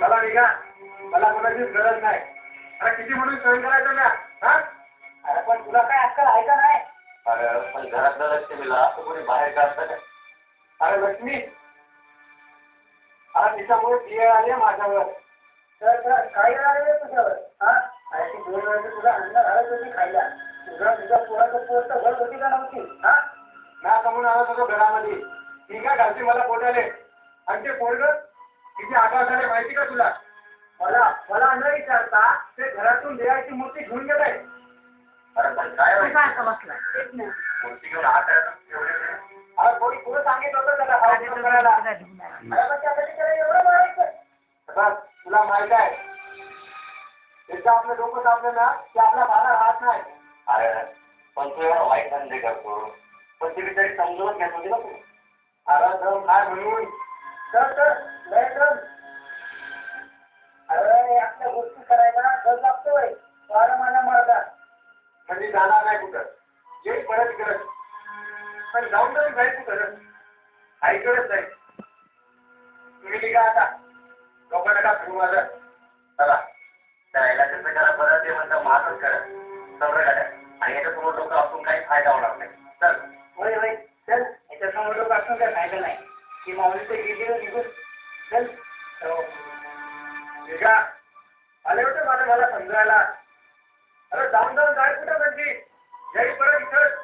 मला निघा, मला कोणाचीच गरज नाही. अरे किती म्हणून सहन करायचं ना? हा? अरे पण तुला काय अक्कल आहे का नाही? अरे पण घरातलं लक्ष्मीला असं कोणी बाहेर काढतं का? अरे लक्ष्मी, अरे तिच्यामुळे बिये आली माझ्यावर. तर काय आले तुझ्यावर? हा? अरे ती 2 वेळेस तुझा अन्न घालत होती खायला. तुझ्या पोराचं पोट तर भरत होती का नव्हती? हा? ना कमून आणत होतो घरामध्ये. ती काय घालते मला पोटाले. आणि ते पोरगं किती आगाऊ झाले माहिती का तुला? मला न विचारता ते घरातून देवाची मूर्ती घेऊन गेलाय. अरे पण काय बसला मूर्ती घेऊन हाताळत अरे कोणी पुढे सांगितलं होतं त्याला भाव करायला. अरे पण त्यासाठी त्याला एवढं मारायचं. बस तुला माहित आहे, एकदा आपलं डोकं तापलं ना की आपला भाला राहत नाही. अरे पण तू एवढा वाईट धंदे करतो, पण तिथे तरी समजूनच घेत होती ना तू. अरे दम काय म्हणून तर लय दम. अरे आपल्या गोष्टी करायला दम लागतोय. वारं मला मारतात म्हणजे जाणार नाही कुठं. येईल परत करत पण जाऊन जाऊन जाईल कुठं आईकडेच जाईल. तुम्ही निघा आता. लोकांना का फिरू माझं. चला त्याला त्याचं करा बरं ते म्हणतं माझंच करा सगळं गाड्या आणि याच्यासमोर लोक असून काही फायदा होणार नाही. चल होय होय चल. याच्यासमोर लोक असून काय फायदा नाही. ती माऊली ते गेली निघून. चल निघा. आले होते मला समजायला. अरे जाऊन जाऊन जाय कुठं म्हणजे जरी परत इथं